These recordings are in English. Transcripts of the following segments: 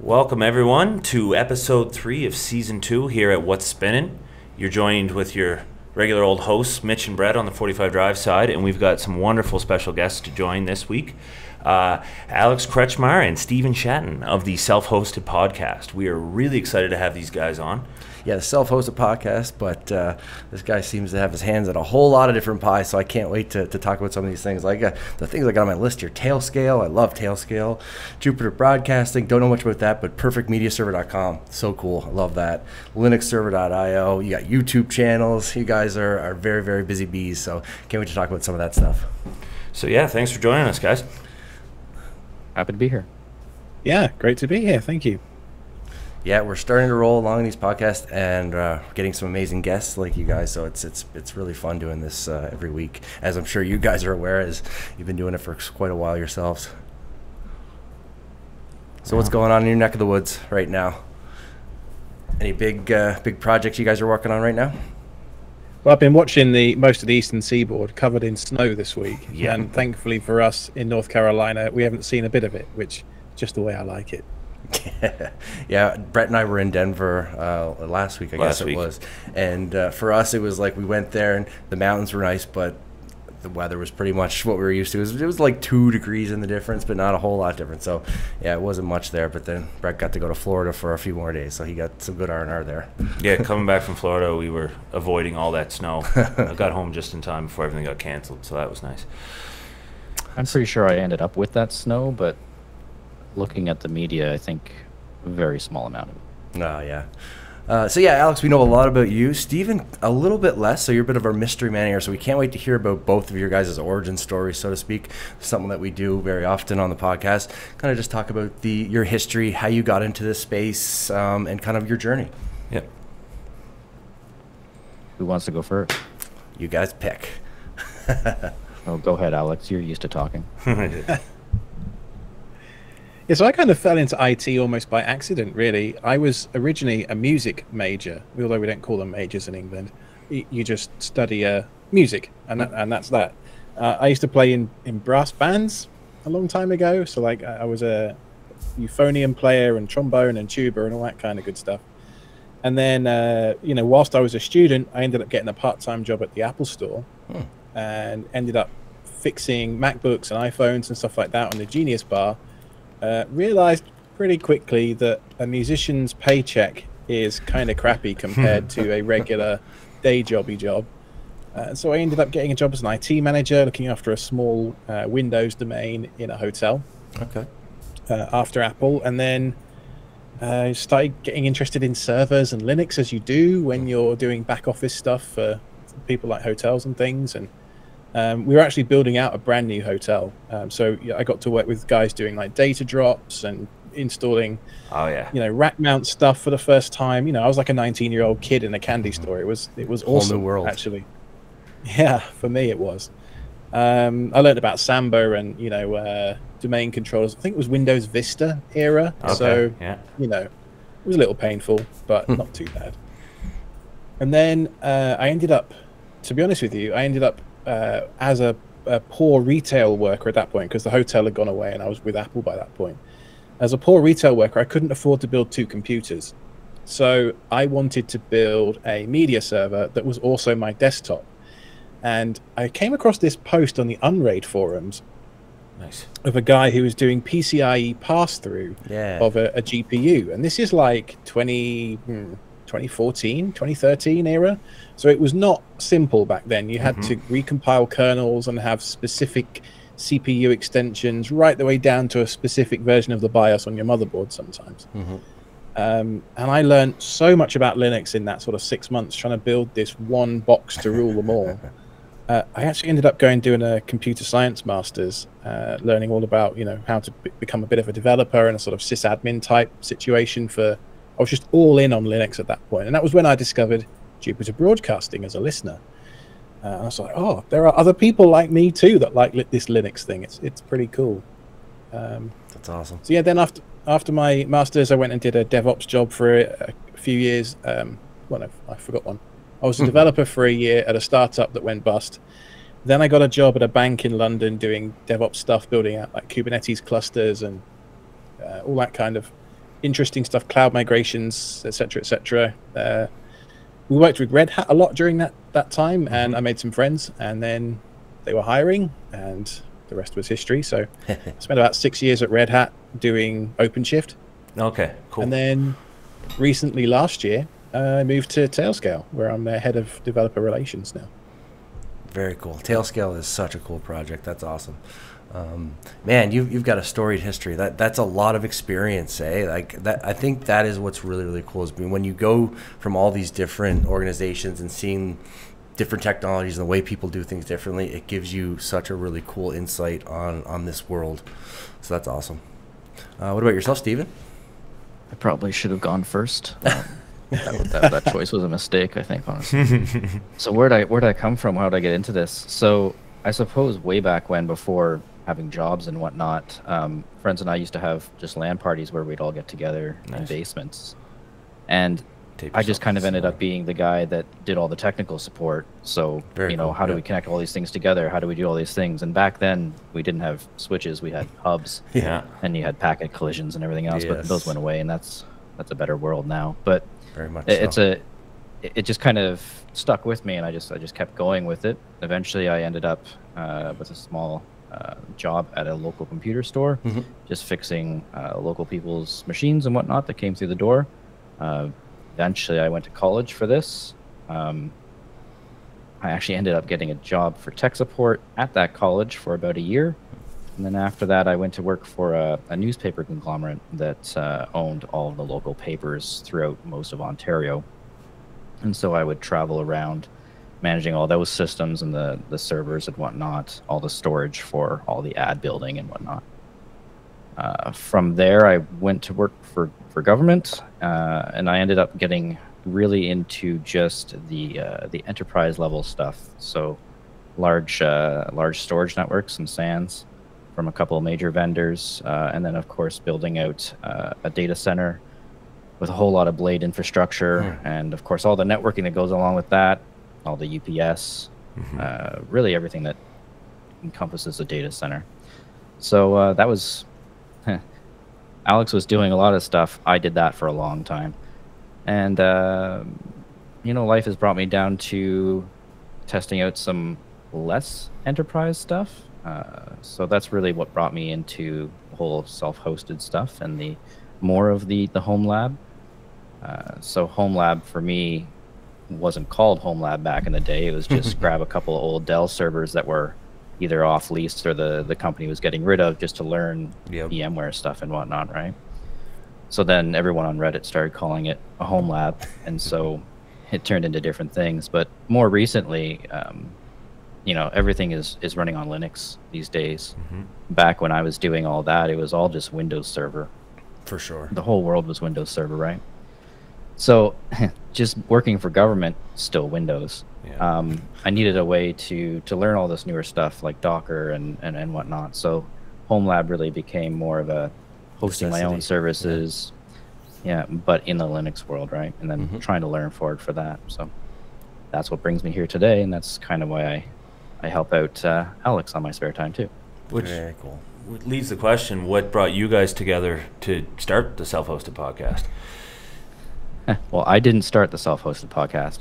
Welcome everyone to episode 3 of season 2 here at What's Spinnin'. You're joined with your regular old hosts, Mitch and Brett on the 45 Drive side, and we've got some wonderful special guests to join this week. Alex Kretschmar and Steven Shatton of the self-hosted podcast. We are really excited to have these guys on. Yeah, the self-hosted podcast, but this guy seems to have his hands in a whole lot of different pies, so I can't wait to talk about some of these things. Like the things I got on my list here, Tailscale, I love Tailscale. Jupiter Broadcasting, don't know much about that, but perfectmediaserver.com, so cool, I love that. Linuxserver.io, you got YouTube channels, you guys are very, very busy bees, so can't wait to talk about some of that stuff. So yeah, thanks for joining us, guys. Happy to be here. Yeah, great to be here, thank you. Yeah, we're starting to roll along in these podcasts and getting some amazing guests like you guys. So it's really fun doing this every week, as I'm sure you guys are aware, as you've been doing it for quite a while yourselves. So what's going on in your neck of the woods right now? Any big projects you guys are working on right now? Well, I've been watching most of the Eastern Seaboard covered in snow this week, Yeah. and thankfully for us in North Carolina, we haven't seen a bit of it, which is just the way I like it. Yeah, Brett and I were in Denver last week, I guess it was. And for us, it was like we went there and the mountains were nice, but the weather was pretty much what we were used to. It was like 2 degrees in the difference, but not a whole lot different. So, yeah, it wasn't much there. But then Brett got to go to Florida for a few more days, so he got some good R&R there. Yeah, coming back from Florida, we were avoiding all that snow. I got home just in time before everything got canceled, so that was nice. I'm pretty sure I ended up with that snow, but looking at the media, I think a very small amount of it. Oh, yeah. So, yeah, Alex, we know a lot about you. Steven, a little bit less, so you're a bit of our mystery man here. So we can't wait to hear about both of your guys' origin stories, so to speak. Something that we do very often on the podcast. Kind of just talk about your history, how you got into this space, and kind of your journey. Yep. Who wants to go first? You guys pick. Oh, go ahead, Alex. You're used to talking. Yeah, so I kind of fell into IT almost by accident, really. I was originally a music major, although we don't call them majors in England. You just study music, and that's that. I used to play in brass bands a long time ago, so like I was a euphonium player and trombone and tuba and all that kind of good stuff. And then, whilst I was a student, I ended up getting a part-time job at the Apple Store and ended up fixing MacBooks and iPhones and stuff like that on the Genius Bar. Realized pretty quickly that a musician's paycheck is kind of crappy compared to a regular day jobby job. So I ended up getting a job as an IT manager, looking after a small Windows domain in a hotel. Okay. After Apple, and then started getting interested in servers and Linux, as you do when you're doing back office stuff for people like hotels and things. And we were actually building out a brand new hotel. So I got to work with guys doing like data drops and installing, rack mount stuff for the first time. I was like a 19-year-old kid in a candy store. It was awesome. Whole new world. Actually. Yeah, for me it was. I learned about Samba and, domain controllers. I think it was Windows Vista era. Okay, so, yeah. It was a little painful, but not too bad. And then I ended up, to be honest with you, as a poor retail worker at that point, because the hotel had gone away and I was with Apple by that point. As a poor retail worker, I couldn't afford to build 2 computers. So I wanted to build a media server that was also my desktop. And I came across this post on the Unraid forums of a guy who was doing PCIe pass-through of a GPU. And this is like 2014, 2013 era. So it was not simple back then. You had to recompile kernels and have specific CPU extensions right the way down to a specific version of the BIOS on your motherboard sometimes. And I learned so much about Linux in that sort of 6 months trying to build this one box to rule them all. I actually ended up doing a computer science master's, learning all about, how to become a bit of a developer and a sort of sysadmin type situation I was just all in on Linux at that point. And that was when I discovered Jupiter Broadcasting as a listener. And I was like, oh, there are other people like me too that like this Linux thing. It's pretty cool. That's awesome. So yeah, then after my masters, I went and did a DevOps job for a few years. Well, no, I forgot one. I was a developer for a year at a startup that went bust. Then I got a job at a bank in London doing DevOps stuff, building out like Kubernetes clusters and all that kind of interesting stuff, cloud migrations, etc., etc. We worked with Red Hat a lot during that time, and I made some friends. And then they were hiring, and the rest was history. So I spent about 6 years at Red Hat doing OpenShift. Okay, cool. And then recently, last year, I moved to Tailscale, where I'm the head of developer relations now. Very cool. Tailscale is such a cool project. That's awesome. Man, you've got a storied history. That's a lot of experience, eh? Like that. I think that is what's really, really cool is when you go from all these different organizations and seeing different technologies and the way people do things differently, it gives you such a really cool insight on this world. So that's awesome. What about yourself, Steven? I probably should have gone first. That choice was a mistake, I think, honestly. So where'd I come from? How did I get into this? So I suppose way back when, before having jobs and whatnot, friends and I used to have just LAN parties where we'd all get together in basements. And I just kind of ended up being the guy that did all the technical support. So, how do we connect all these things together? How do we do all these things? And back then, we didn't have switches. We had hubs. Yeah. And you had packet collisions and everything else, but those went away, and that's a better world now. But very much it just kind of stuck with me, and I just kept going with it. Eventually, I ended up with a small job at a local computer store, just fixing local people's machines and whatnot that came through the door. Eventually, I went to college for this. I actually ended up getting a job for tech support at that college for about a year. And then after that, I went to work for a newspaper conglomerate that owned all of the local papers throughout most of Ontario. And so I would travel around managing all those systems and the servers and whatnot, all the storage for all the ad building and whatnot. From there, I went to work for government, and I ended up getting really into just the enterprise level stuff. So large storage networks and SANs from a couple of major vendors, and then of course building out a data center with a whole lot of blade infrastructure, and of course all the networking that goes along with that, all the UPS, really everything that encompasses a data center. So that was Alex was doing a lot of stuff. I did that for a long time. And, life has brought me down to testing out some less enterprise stuff. So that's really what brought me into the whole self-hosted stuff and the more of the home lab. So home lab for me wasn't called home lab back in the day. It was just grab a couple of old Dell servers that were either off leased or the company was getting rid of just to learn VMware stuff and whatnot, right? So then everyone on Reddit started calling it a home lab, and so it turned into different things. But more recently, everything is running on Linux these days. Back when I was doing all that, it was all just Windows Server. For sure. The whole world was Windows Server, right? So just working for government, still Windows. Yeah. I needed a way to learn all this newer stuff like Docker and whatnot. So home lab really became more of a hosting my own services, but in the Linux world, right? And then trying to learn for that. So that's what brings me here today, and that's kind of why I help out Alex on my spare time too. Which very cool. Leaves the question: what brought you guys together to start the self-hosted podcast? Well, I didn't start the self-hosted podcast.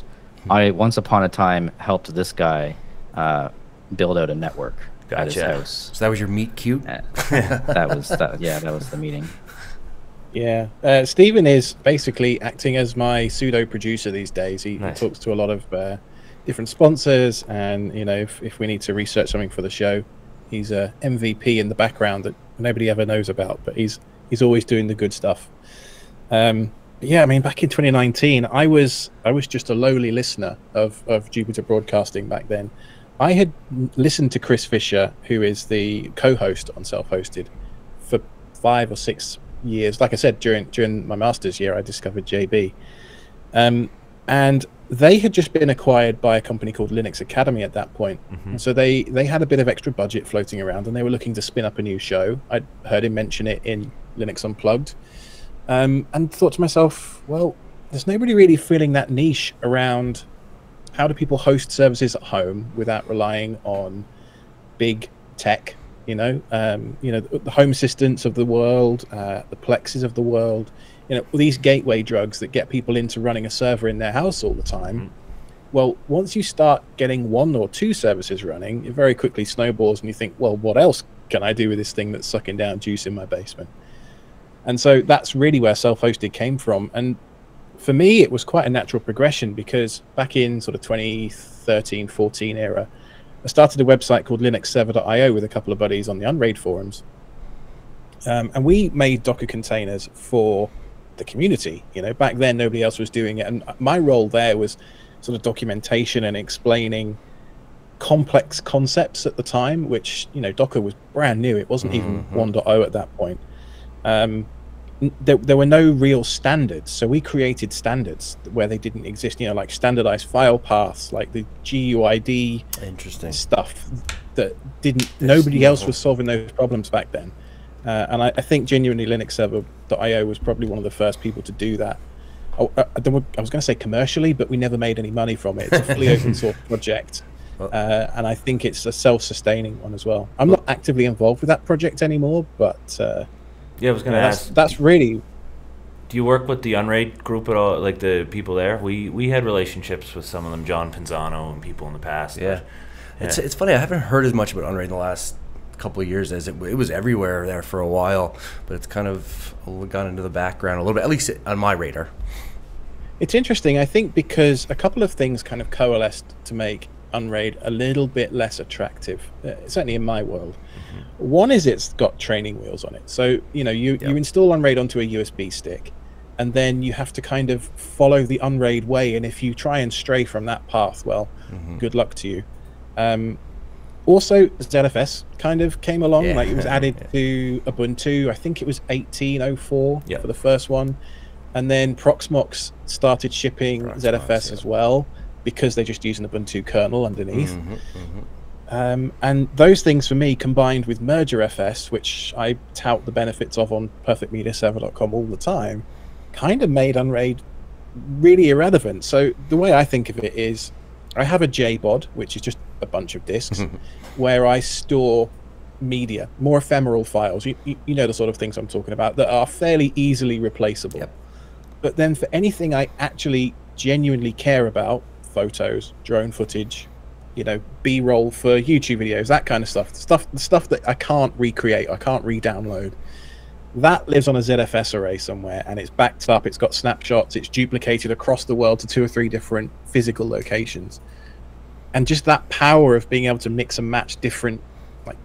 I once upon a time helped this guy build out a network at his house. So that was your meet cute? That was the meeting. Yeah, Stephen is basically acting as my pseudo producer these days. He talks to a lot of different sponsors, and if we need to research something for the show, he's a MVP in the background that nobody ever knows about, but he's always doing the good stuff. Yeah, I mean, back in 2019, I was just a lowly listener of Jupiter Broadcasting back then. I had listened to Chris Fisher, who is the co-host on Self-Hosted, for 5 or 6 years. Like I said, during my master's year, I discovered JB. And they had just been acquired by a company called Linux Academy at that point. And so they had a bit of extra budget floating around, and they were looking to spin up a new show. I'd heard him mention it in Linux Unplugged, and thought to myself, well, there's nobody really filling that niche around how do people host services at home without relying on big tech, the Home Assistants of the world, the Plexes of the world, these gateway drugs that get people into running a server in their house all the time. Well, once you start getting one or two services running, it very quickly snowballs, and you think, well, what else can I do with this thing that's sucking down juice in my basement? And so that's really where self-hosted came from. And for me, it was quite a natural progression, because back in sort of 2013, 14 era, I started a website called linuxserver.io with a couple of buddies on the Unraid forums. And we made Docker containers for the community. Back then, nobody else was doing it. And my role there was sort of documentation and explaining complex concepts at the time, which, Docker was brand new. It wasn't even 1.0 at that point. There were no real standards, so we created standards where they didn't exist, like standardized file paths, like the GUID stuff that nobody else was solving those problems back then. And I think genuinely linuxserver.io was probably one of the first people to do that. I was going to say commercially, but we never made any money from it. It's a fully open source project. And I think it's a self-sustaining one as well. I'm not actively involved with that project anymore, but yeah, I was going to ask. That's really. Do you work with the Unraid group at all, like the people there? We had relationships with some of them, John Pinzano and people in the past. Yeah. It's funny, I haven't heard as much about Unraid in the last couple of years as it was everywhere there for a while, but it's kind of gone into the background a little bit, at least on my radar. It's interesting, I think, because a couple of things kind of coalesced to make Unraid a little bit less attractive, certainly in my world. One is it's got training wheels on it, so you install Unraid onto a USB stick, and then you have to kind of follow the Unraid way, and if you try and stray from that path, well, good luck to you. Also, ZFS kind of came along, like it was added to Ubuntu. I think it was 18.04 for the first one, and then Proxmox started shipping ZFS as well, because they just use an Ubuntu kernel underneath. And those things for me, combined with MergerFS, which I tout the benefits of on perfectmediaserver.com all the time, kind of made Unraid really irrelevant. So the way I think of it is, I have a JBOD, which is just a bunch of disks, where I store media, more ephemeral files. You know the sort of things I'm talking about, that are fairly easily replaceable. But then for anything I actually genuinely care about, photos, drone footage, B-roll for YouTube videos, that kind of stuff, the stuff that I can't recreate, I can't re-download, that lives on a ZFS array somewhere, and it's backed up, it's got snapshots, it's duplicated across the world to 2 or 3 different physical locations. And just that power of being able to mix and match different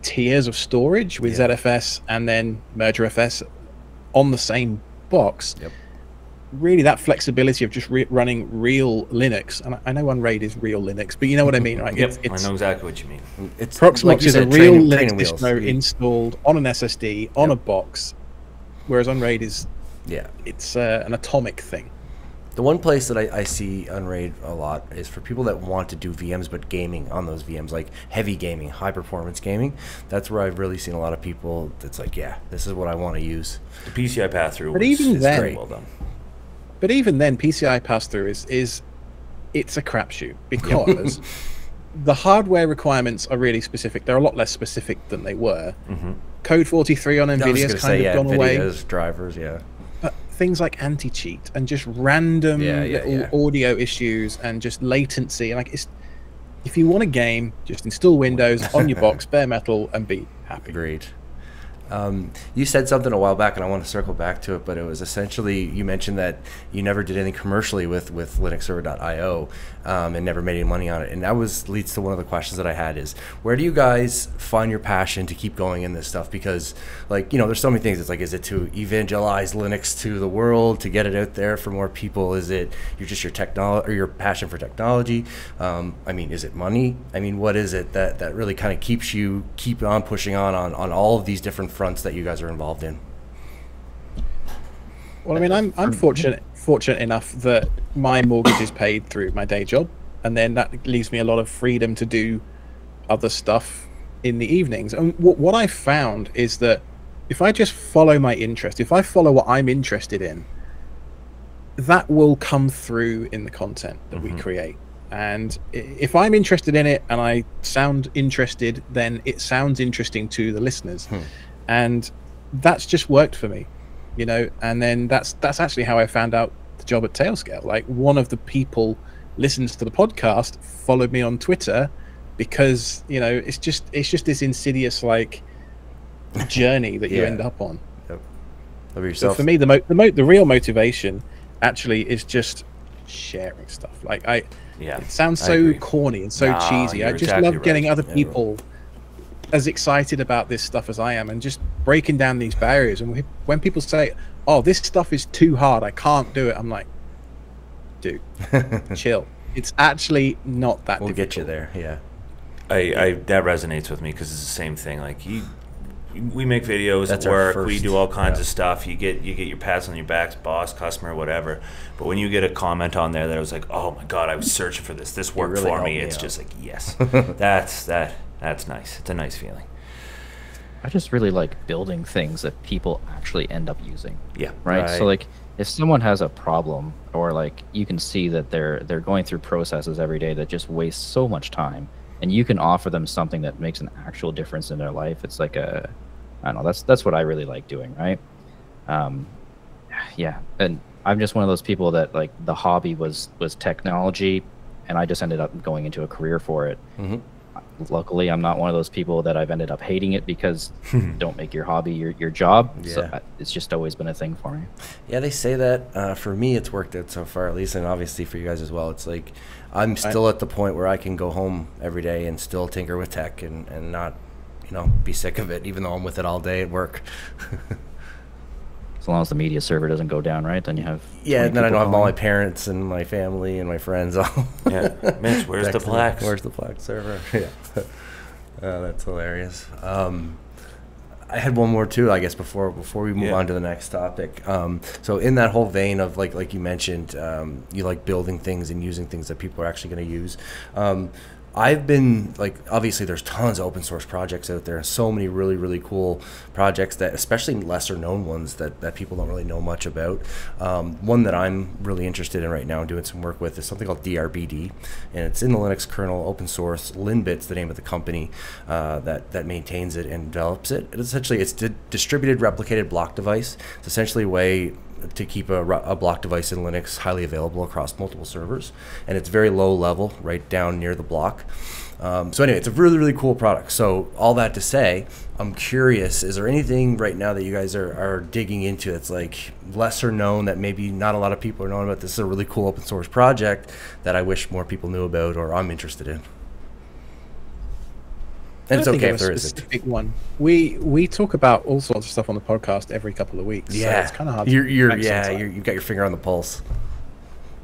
tiers of storage with ZFS and then MergerFS on the same box, really that flexibility of just running real Linux. And I know Unraid is real Linux, but you know what I mean, right? I know exactly what you mean. Proxmox like is a real Linux distro installed on an SSD on a box, whereas Unraid is it's an atomic thing. The one place that I see Unraid a lot is for people that want to do VMs, but gaming on those VMs, like heavy gaming, high performance gaming. That's where I've really seen a lot of people that's like, this is what I want to use. The PCI pass-through is very well done. But even then, PCI pass-through it's a crapshoot, because the hardware requirements are really specific. They're a lot less specific than they were. Code 43 on NVIDIA's kind of gone away. Drivers, But things like anti-cheat and just random little audio issues and just latency, and if you want a game, just install Windows on your box, bare metal, and be happy. Agreed. You said something a while back, and I want to circle back to it, but it was essentially, you mentioned that you never did anything commercially with linuxserver.io and never made any money on it. And that leads to one of the questions that I had is, where do you guys find your passion to keep going in this stuff? Because, there's so many things. It's is it to evangelize Linux to the world, to get it out there for more people? Is it your technology or your passion for technology? Is it money? What is it that really kind of keep on pushing on all of these different fronts that you guys are involved in? Well, I mean, I'm fortunate enough that my mortgage is paid through my day job, and then that leaves me a lot of freedom to do other stuff in the evenings. And what I found is that if I just follow my interest, if I follow what I'm interested in, that will come through in the content that we create. And if I'm interested in it and I sound interested, then it sounds interesting to the listeners. And that's just worked for me, you know. And then that's actually how I found out the job at Tailscale. Like, one of the people listens to the podcast, followed me on Twitter, because, you know, it's just this insidious like journey that you end up on. Yep. So for me, the real motivation actually is just sharing stuff. Like, it sounds so corny and so cheesy. I just love getting other people as excited about this stuff as I am, and just breaking down these barriers. And when people say, "Oh, this stuff is too hard, I can't do it," I'm like, dude, chill. It's actually not that difficult. We'll get you there. Yeah. That resonates with me, because it's the same thing. Like, we make videos at work, we do all kinds of stuff. You get your pats on your backs, boss, customer, whatever. But when you get a comment on there that was like, "Oh my God, I was searching for this. This worked for me." It's just like, yes, that's nice. It's a nice feeling. I just really like building things that people actually end up using. Yeah. Right. So like, if someone has a problem, or like you can see that they're going through processes every day that just waste so much time, and you can offer them something that makes an actual difference in their life, it's like I don't know, that's what I really like doing, right? Yeah, and I'm just one of those people that, like, the hobby was technology, and I just ended up going into a career for it. Luckily, I'm not one of those people that I've ended up hating it, because don't make your hobby your job. Yeah. So it's just always been a thing for me. Yeah, they say that. For me, it's worked out so far, at least, and obviously for you guys as well. It's like, I'm still at the point where I can go home every day and still tinker with tech and not, you know, be sick of it, even though I'm with it all day at work. As long as the media server doesn't go down, right? Then you have and then I don't have all my parents and my family and my friends all. Mitch, where's the Plex? Where's the Plex server? Yeah, that's hilarious. I had one more too, I guess, before we move on to the next topic. So in that whole vein of like you mentioned, you like building things and using things that people are actually going to use. I've been, like, obviously there's tons of open source projects out there, so many really, really cool projects, that especially lesser known ones that people don't really know much about. One that I'm really interested in right now and doing some work with is something called DRBD, and it's in the Linux kernel, open source. Linbit's the name of the company that maintains it and develops it. Essentially, it's a distributed replicated block device. It's essentially a way to keep a block device in Linux highly available across multiple servers, and it's very low level, right down near the block. So anyway, it's a really, really cool product. So all that to say, I'm curious, is there anything right now that you guys are digging into that's like lesser known, that maybe not a lot of people are knowing about? This is a really cool open source project that I wish more people knew about, or I'm interested in. And it's okay if there isn't. Big one. We talk about all sorts of stuff on the podcast every couple of weeks. Yeah, so it's kind of hard. You've got your finger on the pulse.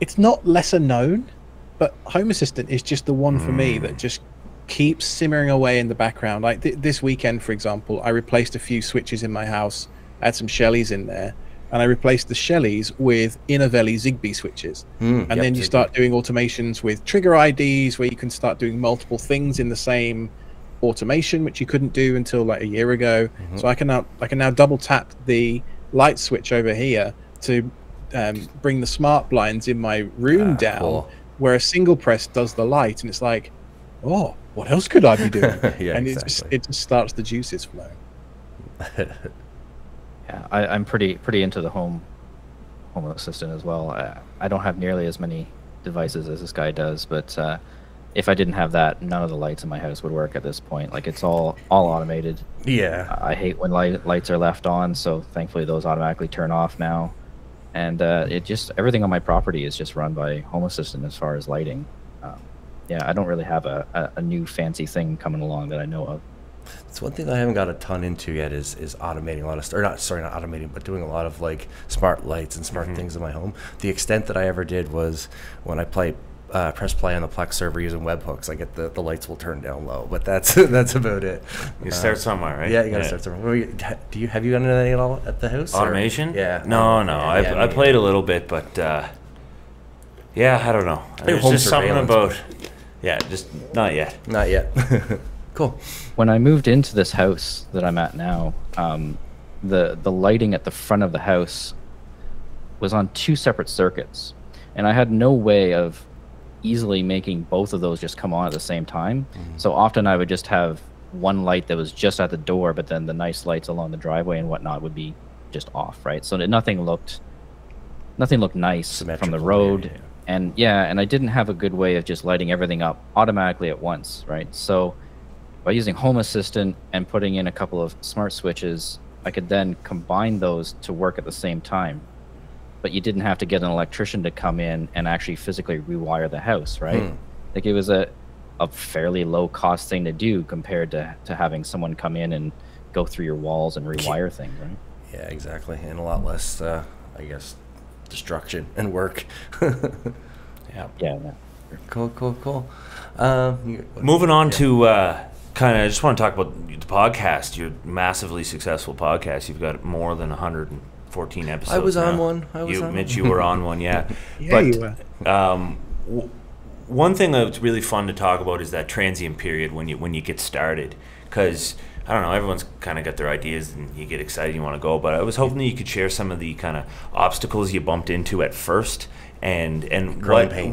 It's not lesser known, but Home Assistant is just the one for me that just keeps simmering away in the background. Like this weekend, for example, I replaced a few switches in my house. I had some Shellys in there, and I replaced the Shellys with Innovelli Zigbee switches. And then you start doing automations with trigger IDs, where you can start doing multiple things in the same automation, which you couldn't do until like a year ago. So I can now double tap the light switch over here to bring the smart blinds in my room down, where a single press does the light, and it's like, oh, what else could I be doing? And it just starts the juices flowing. Yeah, I'm pretty into the home assistant as well. I don't have nearly as many devices as this guy does, but if I didn't have that, none of the lights in my house would work at this point. Like, it's all automated. Yeah. I hate when lights are left on, so thankfully those automatically turn off now. And everything on my property is just run by Home Assistant as far as lighting. I don't really have a new fancy thing coming along that I know of. It's one thing that I haven't got a ton into yet is automating a lot of stuff. Not automating, but doing a lot of like smart lights and smart things in my home. The extent that I ever did was when I play press play on the Plex server using webhooks, I get the lights will turn down low. But that's about it. You start somewhere, right? Yeah, you gotta start somewhere. Have you done anything at all at the house? Automation? Or? Yeah. No. I played a little bit, but yeah, I don't know. There's just something about. Yeah, just not yet. Not yet. Cool. When I moved into this house that I'm at now, the lighting at the front of the house was on 2 separate circuits, and I had no way of easily making both of those just come on at the same time. So often I would just have one light that was just at the door, but then the nice lights along the driveway and whatnot would be just off, right? So nothing looked nice from the road. Yeah. And and I didn't have a good way of just lighting everything up automatically at once, right? So by using Home Assistant and putting in a couple of smart switches, I could then combine those to work at the same time. But you didn't have to get an electrician to come in and actually physically rewire the house, right? Like, it was a fairly low cost thing to do compared to having someone come in and go through your walls and rewire things, right? Yeah, exactly. And a lot less, I guess, destruction and work. Yeah. Cool. Moving on to I just want to talk about the podcast. Your massively successful podcast. You've got more than 114 episodes. I was now. on one. Mitch, you were on one, yeah. Yeah, you were. One thing that's really fun to talk about is that transient period when you get started, because I don't know, everyone's kind of got their ideas and you get excited, you want to go, but I was hoping that you could share some of the kind of obstacles you bumped into at first, and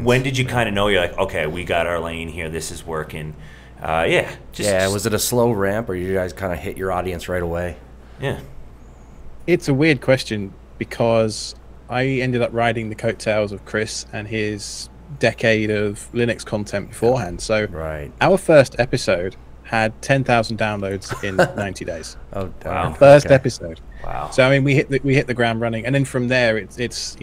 when did you kind of know you're like, okay, we got our lane here, this is working. Was it a slow ramp, or you guys kind of hit your audience right away? Yeah. It's a weird question, because I ended up riding the coattails of Chris and his decade of Linux content beforehand. So our first episode had 10,000 downloads in 90 days. Oh, wow. First episode. Wow. So I mean, we hit the ground running, and then from there it's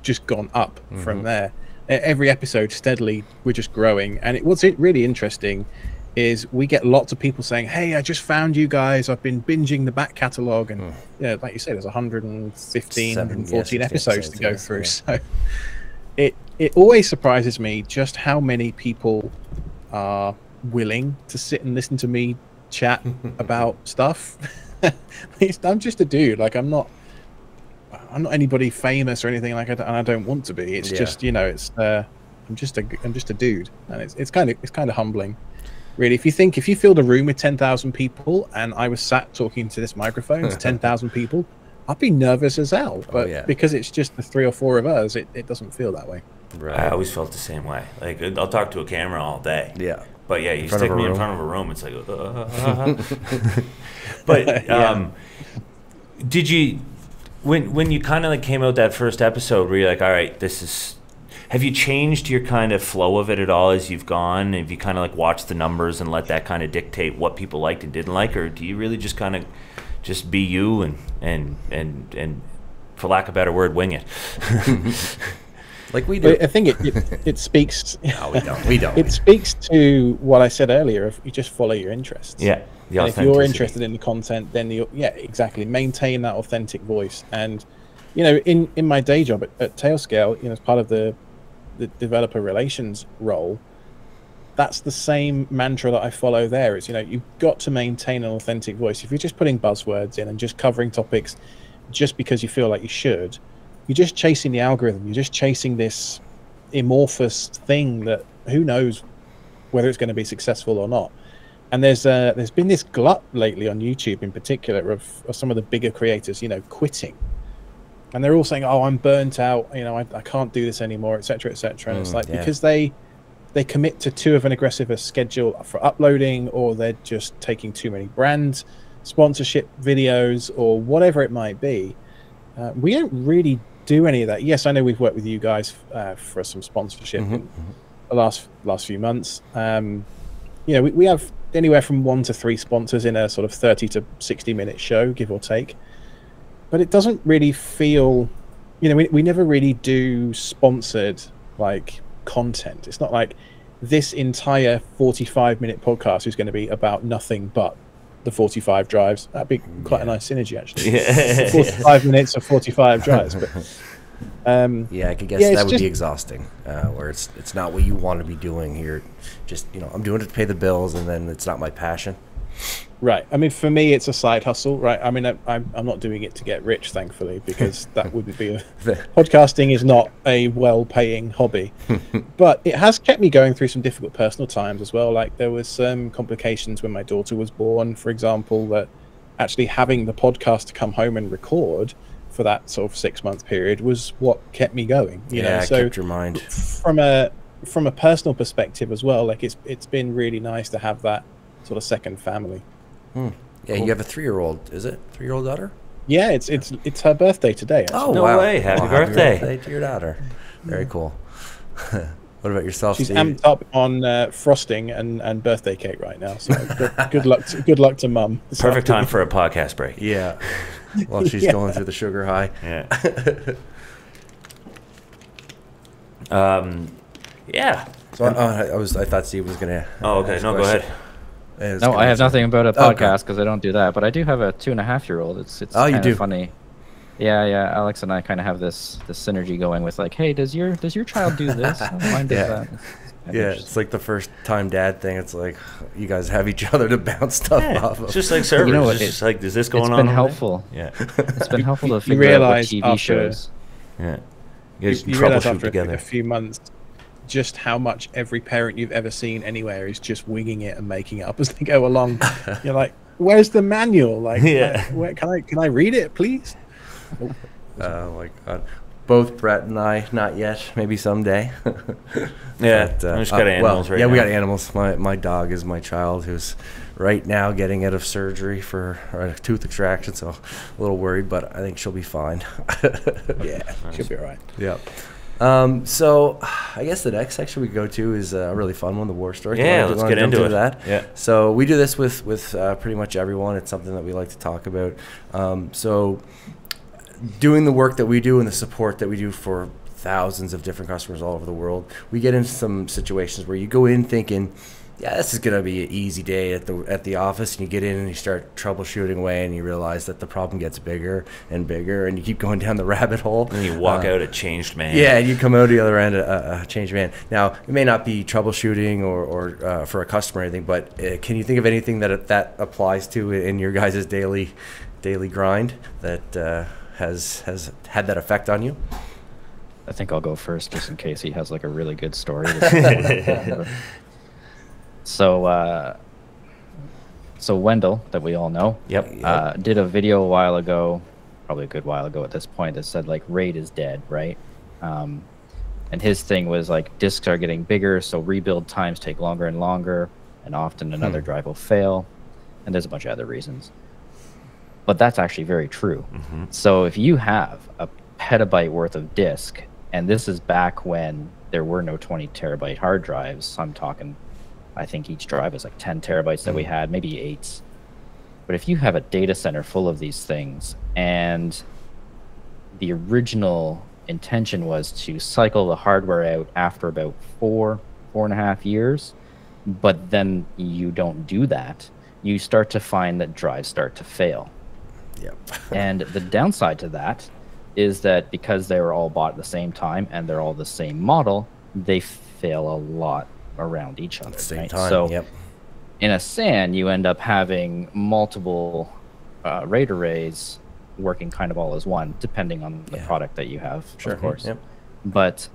just gone up from there. Every episode steadily we're just growing, and what's really interesting is we get lots of people saying, hey, I just found you guys, I've been binging the back catalogue, and like you say, there's 115 114 episodes to go through. So it always surprises me just how many people are willing to sit and listen to me chat about stuff. I'm just a dude. Like, I'm not anybody famous or anything like that, and I don't want to be. It's just, I'm just a dude, and it's kind of humbling, really. If you filled a room with 10,000 people and I was sat talking to this microphone to 10,000 people, I'd be nervous as hell. But because it's just the 3 or 4 of us, it doesn't feel that way. Right. I always felt the same way. Like, I'll talk to a camera all day. Yeah. But yeah, you stick me in front of a room, it's like, But did you, when you kind of like came out that first episode, were you like, all right, have you changed your kind of flow of it at all as you've gone? Have you kind of like watched the numbers and let that kind of dictate what people liked and didn't like, or do you really just kind of just be you and for lack of a better word, wing it? Like we do. I think it speaks. No, we don't. It speaks to what I said earlier. If you just follow your interests. Yeah. And if you're interested in the content, then exactly, maintain that authentic voice. And in my day job at Tailscale, as part of the developer relations role, that's the same mantra that I follow there. It's you've got to maintain an authentic voice. If you're just putting buzzwords in and just covering topics just because you feel like you should, you're just chasing the algorithm. You're just chasing this amorphous thing that who knows whether it's going to be successful or not. And there's been this glut lately on YouTube in particular of some of the bigger creators, quitting. And they're all saying, oh, I'm burnt out, I can't do this anymore, etc., etc. And it's like, because they commit to too of an aggressive schedule for uploading, or they're just taking too many brand sponsorship videos, or whatever it might be. We don't really do any of that. Yes, I know we've worked with you guys for some sponsorship in the last few months. We have anywhere from 1 to 3 sponsors in a sort of 30 to 60 minute show, give or take. But it doesn't really feel, we never really do sponsored like content. It's not like this entire 45-minute podcast is going to be about nothing but the 45 drives. That'd be quite a nice synergy, actually. 45 minutes of 45 drives. But Yeah, I could guess Yeah, that it's would be just- exhausting, where it's not what you want to be doing here. Just, I'm doing it to pay the bills, and then it's not my passion. Right. I mean, for me, it's a side hustle, right? I mean, I'm not doing it to get rich, thankfully, because that wouldn't be. Podcasting is not a well-paying hobby, but it has kept me going through some difficult personal times as well. Like there was some complications when my daughter was born, for example, that actually having the podcast to come home and record for that sort of 6-month period was what kept me going. You know, It so kept your mind. from a personal perspective as well, like it's been really nice to have that sort of second family. Yeah, Cool. you have a 3-year-old, is it? 3-year-old daughter? Yeah, it's her birthday today. Actually. Oh, No wow. way. Happy Well, birthday. to your daughter. Very cool. What about yourself, She's Steve? amped up on frosting and birthday cake right now. So good luck to mum. Perfect time for a podcast break. Yeah. While she's going through the sugar high. Yeah. Yeah. So I thought Steve was gonna. Oh, okay. ask No, a go question. ahead. No, I have nothing about a Okay. podcast because I don't do that. But I do have a 2.5-year-old. It's Oh, you kind do? of funny. Yeah. Alex and I kind of have this synergy going with like, hey, does your child do this? Oh, mine does Yeah. that. It's kind of Yeah, interesting. it's like the first time dad thing. It's like you guys have each other to bounce stuff Yeah, off of. it's just like servers. You know what, it's just like, is this It's going on? been over there? helpful. Yeah. It's been helpful to You figure out what realise TV after- shows. Yeah. You guys You realize troubleshoot after together. a few months just how much every parent you've ever seen anywhere is just winging it and making it up as they go along. You're like, where's the manual? Like, Yeah. where, can I read it, please? Oh my god. Both Brett and I, not yet. Maybe someday. Yeah. But, we just got animals right yeah, now. we got animals. My dog is my child, who's right now getting out of surgery for a tooth extraction. So a little worried, but I think she'll be fine. Yeah, she'll be all right. Yeah. So I guess the next section we go to is a really fun one, the war story. Yeah, let's get jump into it. that. Yeah. So we do this with pretty much everyone. It's something that we like to talk about. So doing the work that we do and the support that we do for thousands of different customers all over the world, we get into some situations where you go in thinking, yeah, this is going to be an easy day at the office, and you get in and you start troubleshooting away, and you realize that the problem gets bigger and bigger, and you keep going down the rabbit hole. And you walk out a changed man. Yeah, and you come out the other end a changed man. Now, it may not be troubleshooting or for a customer or anything, but can you think of anything that applies to in your guys' daily grind that has had that effect on you? I think I'll go first just in case he has like a really good story. So Wendell, that we all know, Yep. did a video a while ago, probably a good while ago at this point, that said like RAID is dead, right? And his thing was like discs are getting bigger, so rebuild times take longer and longer, and often another drive will fail, and there's a bunch of other reasons. But that's actually very true. Mm-hmm. So if you have a petabyte worth of disk, and this is back when there were no 20 terabyte hard drives, I'm talking, I think each drive was like 10 terabytes that we had, maybe 8s. But if you have a data center full of these things, and the original intention was to cycle the hardware out after about 4.5 years, but then you don't do that, you start to find that drives start to fail. Yep. And the downside to that is that because they were all bought at the same time and they're all the same model, they fail a lot around each other. At the same right? time, So yep. in a SAN, you end up having multiple RAID arrays working kind of all as one, depending on the product that you have, Sure. of course. Yep. But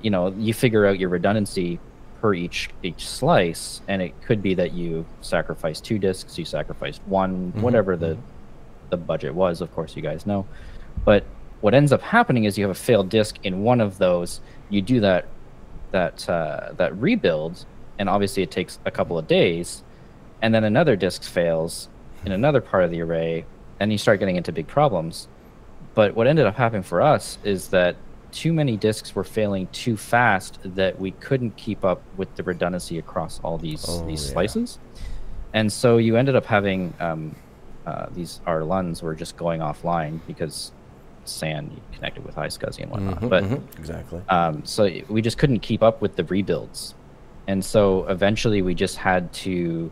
you figure out your redundancy per each slice, and it could be that you sacrifice 2 disks, you sacrificed 1, whatever the budget was. Of course, you guys know. But what ends up happening is you have a failed disk in one of those. You do that rebuild, and obviously it takes a couple of days, and then another disk fails in another part of the array, and you start getting into big problems. But what ended up happening for us is that too many disks were failing too fast, that we couldn't keep up with the redundancy across all these slices. And so you ended up having our LUNs were just going offline because SAN connected with iSCSI and whatnot. Exactly. So we just couldn't keep up with the rebuilds. And so eventually we just had to,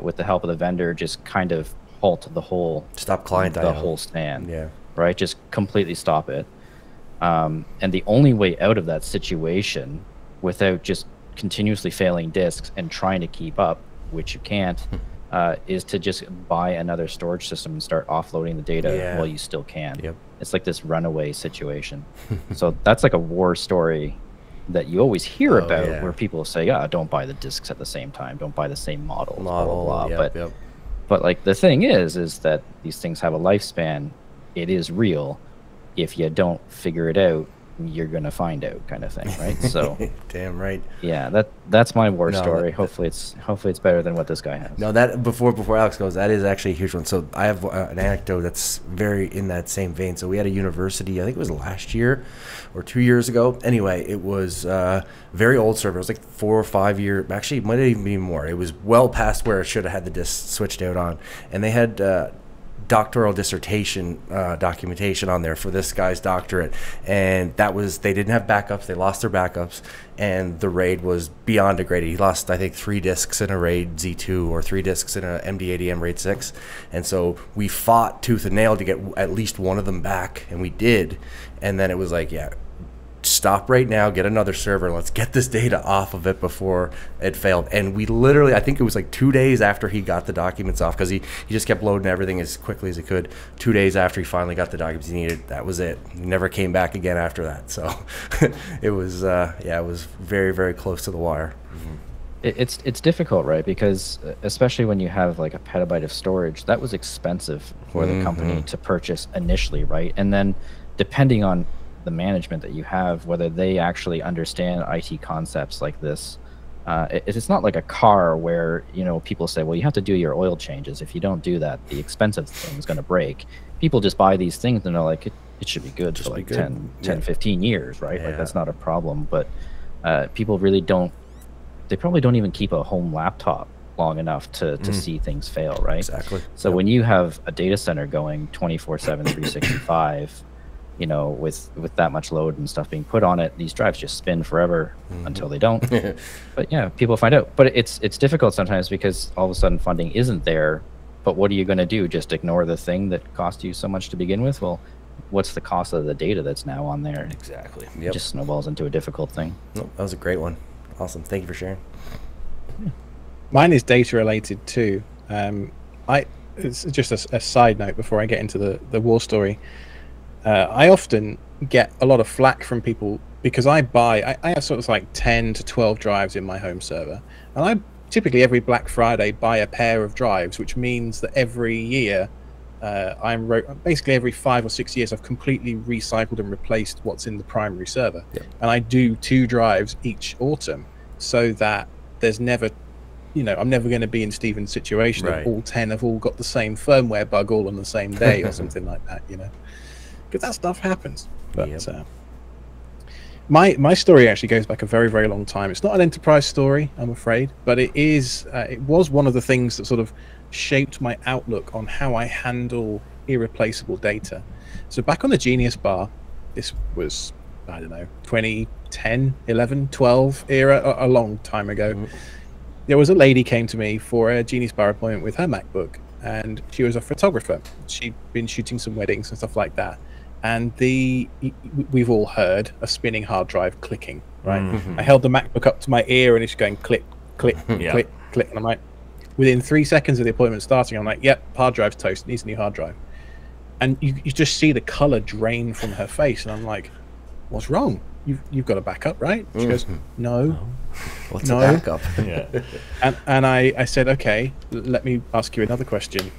with the help of the vendor, just kind of halt the whole Stop client the IO. whole SAN. Yeah. Right? Just completely stop it. And the only way out of that situation, without just continuously failing disks and trying to keep up, which you can't, is to just buy another storage system and start offloading the data while you still can. Yep. It's like this runaway situation. So that's like a war story that you always hear about, where people say, "Yeah, don't buy the disks at the same time. Don't buy the same models." Blah, blah, blah. But like the thing is that these things have a lifespan. It is real. If you don't figure it out, you're gonna find out, kind of thing, right? So damn right. Yeah, that's my war story. Hopefully it's better than what this guy has. No, that before Alex goes, that is actually a huge one. So I have an anecdote that's very in that same vein. So we had a university, I think it was last year or 2 years ago. Anyway, it was very old server. It was like 4 or 5 year. Actually, it might even be more. It was well past where it should have had the disk switched out on, and they had doctoral dissertation documentation on there for this guy's doctorate, and that was, they didn't have backups, they lost their backups, and the RAID was beyond degraded. He lost, I think, 3 disks in a RAID Z2 or 3 disks in a MD80M RAID 6, and so we fought tooth and nail to get at least one of them back, and we did. And then it was like, yeah, stop right now, get another server, and let's get this data off of it before it failed. And we literally, I think it was like 2 days after he got the documents off, because he just kept loading everything as quickly as he could. 2 days after he finally got the documents he needed, that was it. He never came back again after that. So it was it was very, very close to the wire. It's difficult, right? Because especially when you have like a petabyte of storage, that was expensive for the company to purchase initially, right? And then depending on the management that you have, whether they actually understand IT concepts like this, it's not like a car where, you know, people say, well, you have to do your oil changes. If you don't do that, the expensive thing is going to break. People just buy these things and they're like, it should be good for like 10, 15 years, right? Like that's not a problem. But people really don't, they probably don't even keep a home laptop long enough to see things fail, right? Exactly. So when you have a data center going 24/7, 365, you know, with that much load and stuff being put on it, these drives just spin forever until they don't. But yeah, people find out. But it's difficult sometimes because all of a sudden funding isn't there. But what are you going to do? Just ignore the thing that cost you so much to begin with? Well, what's the cost of the data that's now on there? Exactly. It just snowballs into a difficult thing. Nope, that was a great one. Awesome. Thank you for sharing. Mine is data related too. It's just a side note before I get into the war story. I often get a lot of flack from people because I have sort of like 10 to 12 drives in my home server, and I typically every Black Friday buy a pair of drives, which means that every year basically every 5 or 6 years I've completely recycled and replaced what's in the primary server. And I do 2 drives each autumn, so that there's never, you know, I'm never going to be in Stephen's situation of all 10 have all got the same firmware bug all on the same day or something like that, you know, because that stuff happens. But my story actually goes back a very, very long time. It's not an enterprise story, I'm afraid, but it is. It was one of the things that sort of shaped my outlook on how I handle irreplaceable data. So back on the Genius Bar, this was, I don't know, 2010, 11, 12 era, a long time ago. There was a lady came to me for a Genius Bar appointment with her MacBook, and she was a photographer. She'd been shooting some weddings and stuff like that. And we've all heard a spinning hard drive clicking, right? I held the MacBook up to my ear and it's going click, click, click, click. And I'm like, within 3 seconds of the appointment starting, I'm like, yep, hard drive's toast, needs a new hard drive. And you just see the color drain from her face. And I'm like, what's wrong? You've got a backup, right? She goes, no. What's a backup? And I said, okay, let me ask you another question.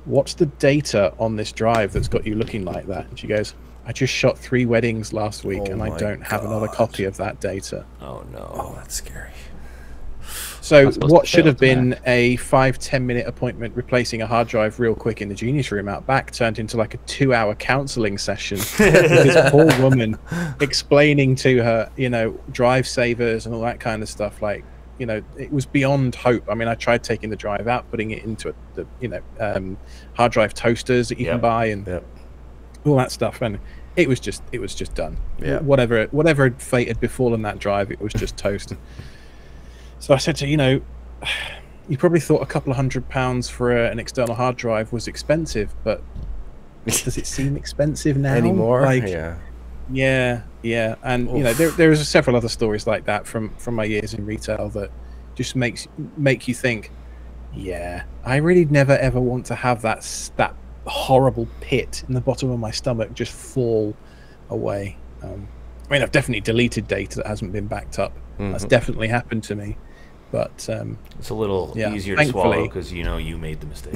What's the data on this drive that's got you looking like that? And she goes, I just shot 3 weddings last week and I don't have another copy of that data. Oh no. Oh, that's scary. So what should have been a 5-10 minute appointment replacing a hard drive real quick in the Genius room out back turned into like a 2-hour counseling session with this poor woman explaining to her, you know, drive savers and all that kind of stuff. Like, you know, it was beyond hope. I mean, I tried taking the drive out, putting it into the hard drive toasters that you can buy and all that stuff, and it was just done. Whatever fate had befallen that drive, it was just toast. So I said to her, you know, you probably thought a couple of £100 for an external hard drive was expensive, but does it seem expensive now anymore? Like, Yeah, yeah, and you know there's several other stories like that from my years in retail that just make you think, yeah, I really never ever want to have that horrible pit in the bottom of my stomach just fall away. I mean, I've definitely deleted data that hasn't been backed up. That's definitely happened to me, but it's a little easier to swallow because you know you made the mistake.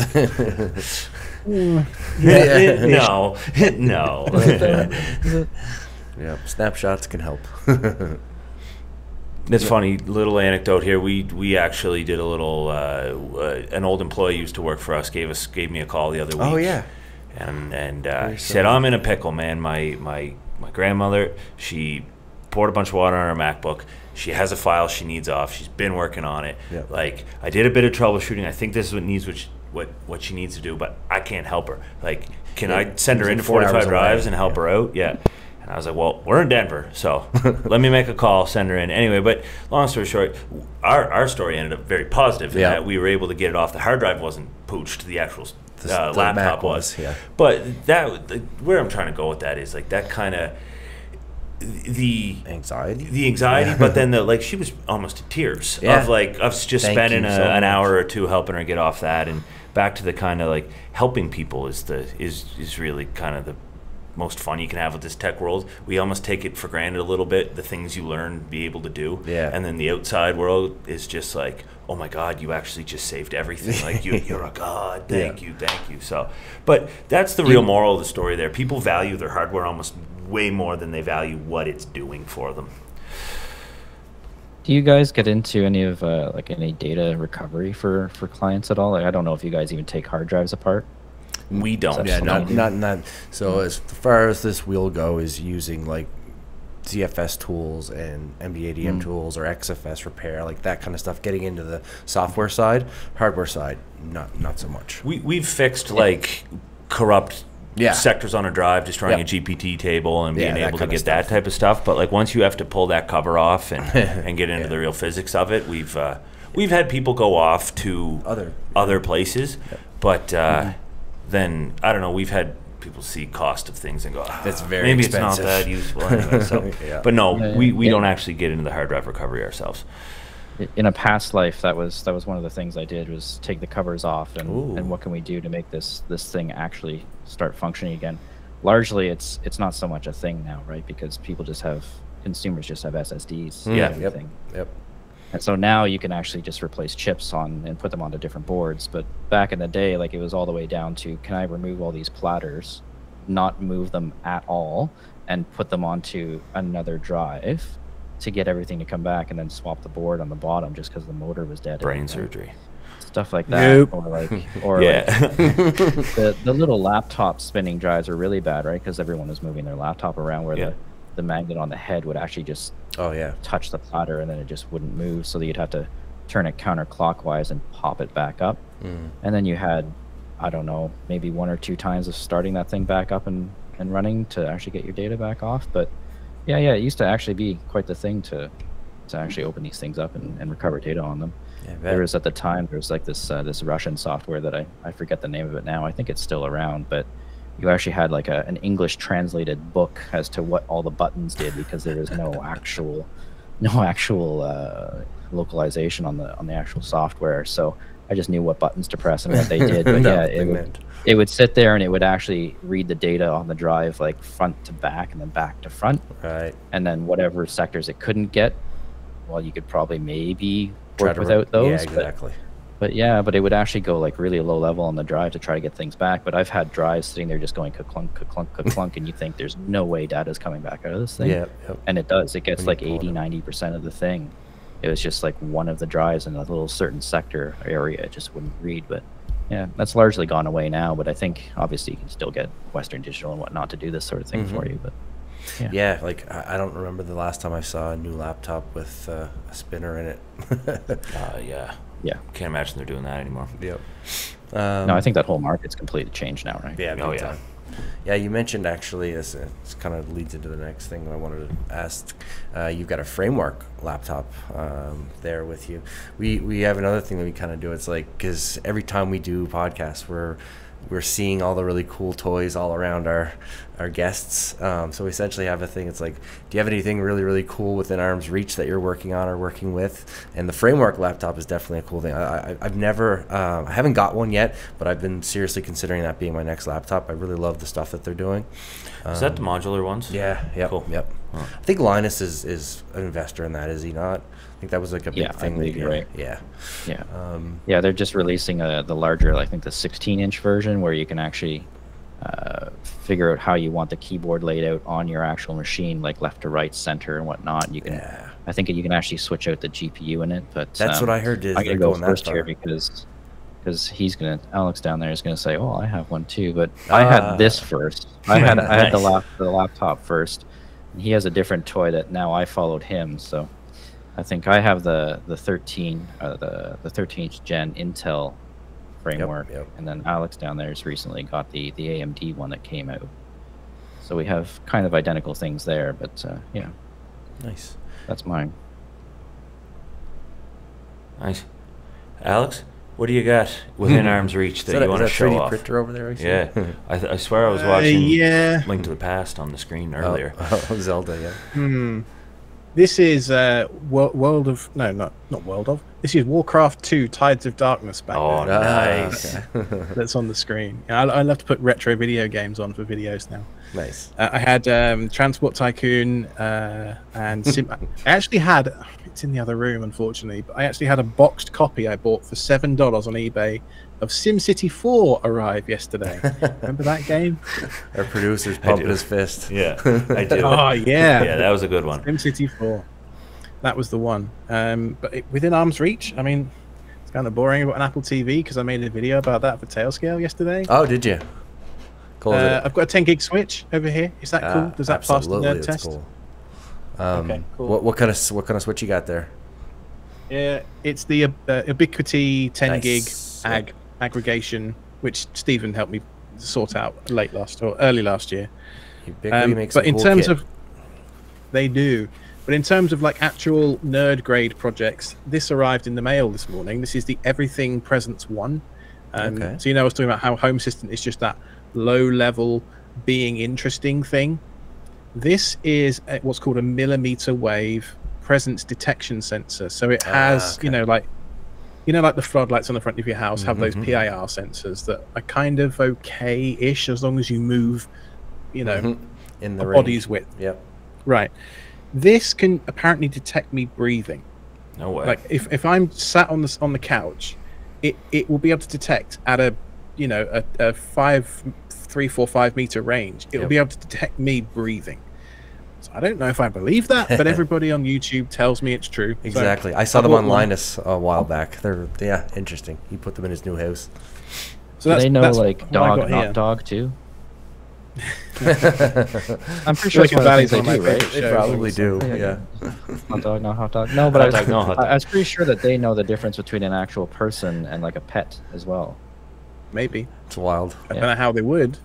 No. Yeah, snapshots can help. It's funny, little anecdote here. We actually did a little. An old employee used to work for us gave me a call the other week. Oh yeah, and he said, "I'm in a pickle, man. My grandmother, she poured a bunch of water on her MacBook. She has a file she needs off. She's been working on it. Yep. Like, I did a bit of troubleshooting. I think this is what she needs to do, but I can't help her. Like, can I send her into 45 drives and help her out? Yeah." And I was like, well, we're in Denver, so let me make a call, send her in. Anyway, but long story short, our story ended up very positive in that we were able to get it off. The hard drive wasn't pooched. The actual laptop was. Yeah. But where I'm trying to go with that is like that kind of the anxiety, but then she was almost in tears of just spending an hour or two helping her get off that, and back to the kind of like helping people is really kind of the most fun you can have with this tech world. We almost take it for granted a little bit, the things you learn, be able to do. Yeah. And then the outside world is just like, oh my God, you actually just saved everything. Like you're a god. Thank you. So, but that's the real moral of the story there. People value their hardware almost way more than they value what it's doing for them. Do you guys get into any of any data recovery for clients at all? Like, I don't know if you guys even take hard drives apart. We don't. Yeah, not. So as far as this will go is using like ZFS tools and MDADM tools or XFS repair, like that kind of stuff. Getting into the software side, hardware side, not so much. We've fixed like corrupt sectors on a drive, destroying a GPT table and being able to get that type of stuff. But like once you have to pull that cover off and get into the real physics of it, we've had people go off to other places, but. Then I don't know. We've had people see cost of things and go, "That's very maybe expensive. It's not that useful." Anyway, so, but no, we don't actually get into the hard drive recovery ourselves. In a past life, that was one of the things I did, was take the covers off and what can we do to make this thing actually start functioning again. Largely, it's not so much a thing now, right? Because consumers just have SSDs. Yep. And so now you can actually just replace chips and put them onto different boards. But back in the day, like it was all the way down to, can I remove all these platters, not move them at all, and put them onto another drive to get everything to come back, and then swap the board on the bottom just because the motor was dead. Brain surgery. Stuff like that. Nope. Or the little laptop spinning drives are really bad, right? Because everyone was moving their laptop around where the magnet on the head would actually just touch the platter, and then it just wouldn't move, so that you'd have to turn it counterclockwise and pop it back up. And then you had, I don't know, maybe 1 or 2 times of starting that thing back up and running to actually get your data back off. But it used to actually be quite the thing to actually open these things up and recover data on them. There was, at the time, there was like this Russian software that I forget the name of it now. I think it's still around, but you actually had like an English translated book as to what all the buttons did, because there was no actual localization on the actual software. So I just knew what buttons to press and what they did. But it would sit there and it would actually read the data on the drive, like front to back and then back to front. Right. And then whatever sectors it couldn't get, well, you could probably maybe work without those. Yeah, exactly. But it would actually go like really low level on the drive to try to get things back. But I've had drives sitting there just going ka-clunk, ka-clunk, ka-clunk, and you think there's no way data's coming back out of this thing. Yep. And it does. It gets like 80-90% of the thing. It was just like one of the drives in a little certain sector area. It just wouldn't read. But yeah, that's largely gone away now. But I think obviously you can still get Western Digital and whatnot to do this sort of thing for you. But yeah, like I don't remember the last time I saw a new laptop with a spinner in it. Yeah. Can't imagine they're doing that anymore. Yep. No, I think that whole market's completely changed now, right? Yeah. Time. Yeah, you mentioned actually, this kind of leads into the next thing that I wanted to ask. You've got a framework laptop there with you. We have another thing that we kind of do. It's like, because every time we do podcasts, we're seeing all the really cool toys all around our guests. So we essentially have a thing. It's like, do you have anything really, really cool within arm's reach that you're working on or working with? And the Framework laptop is definitely a cool thing. I've never, I haven't got one yet, but I've been seriously considering that being my next laptop. I really love the stuff that they're doing. Is that the modular ones? Yeah. Yep. Cool. Yep. Huh. I think Linus is an investor in that, is he not? I think that was like a big Yeah, I thing. believe you're right. Yeah. Yeah. Yeah, they're just releasing the larger, I think the 16-inch version, where you can actually figure out how you want the keyboard laid out on your actual machine, like left to right, center, and whatnot. You can, Yeah. I think you can actually switch out the GPU in it. But That's what I heard. Is I'm they're gonna go going that first far. here because Alex down there is gonna say, "Oh, I have one too." But I had this first. I had the laptop first, and he has a different toy that now I followed him. So I think I have the 13th gen Intel Framework, Yep. and then Alex down there has recently got the AMD one that came out. So we have kind of identical things there, but yeah, Nice. that's mine. Nice. Alex, what do you got within arm's reach that you want to show 3D off? printer over there? I see? Yeah, I swear I was watching Yeah. Link to the Past on the screen earlier. Oh, Zelda, yeah. This is World of not World of. This is Warcraft 2: Tides of Darkness back Oh, there. nice. Okay. That's on the screen. I love to put retro video games on for videos now. Nice. I had Transport Tycoon and Sim. I actually had, it's in the other room unfortunately, but I actually had a boxed copy I bought for $7 on eBay of SimCity 4 arrive yesterday. Remember that game? Our producer's I pumping do. his fist. Yeah, I do. Oh yeah, Yeah, that was a good one. SimCity 4. That was the one. But within arm's reach. I mean, it's kind of boring about an Apple TV because I made a video about that for Tailscale yesterday. Oh, did you? Cool. I've got a 10 gig switch over here. Is that cool? Does that pass the absolutely, nerd it's test? cool. Okay, cool. What kind of switch you got there? Yeah, it's the Ubiquiti 10 Nice. gig aggregation, which Stephen helped me sort out early last year. Ubiquiti makes But a in cool terms kit. of, they do. But in terms of like actual nerd grade projects, this arrived in the mail this morning. This is the Everything Presence 1. Okay. So I was talking about how Home Assistant is just that low level being interesting thing. This is what's called a millimeter wave presence detection sensor. So it has, okay. like the floodlights on the front of your house have those PIR sensors that are kind of okay-ish as long as you move, in the a range. body's width. Yep. Right. This can apparently detect me breathing. No way. Like if I'm sat on the couch, it will be able to detect at a 3, 4, 5 meter range. It will Yep. be able to detect me breathing. So I don't know if I believe that, but everybody on YouTube tells me it's true. So Exactly. I saw them bought on one. Linus a while back. They're interesting. He put them in his new house. So Do they know that's like what I dog, got not here. dog too? I'm pretty Silicon sure that's one of Valley's the one of things my they do, favorite right? They shows. probably do. Yeah, Yeah. Hot dog, not hot dog. No, but Hot dog, no hot dog. I was pretty sure that they know the difference between an actual person and like a pet as well. Maybe. It's wild. I don't know how they would.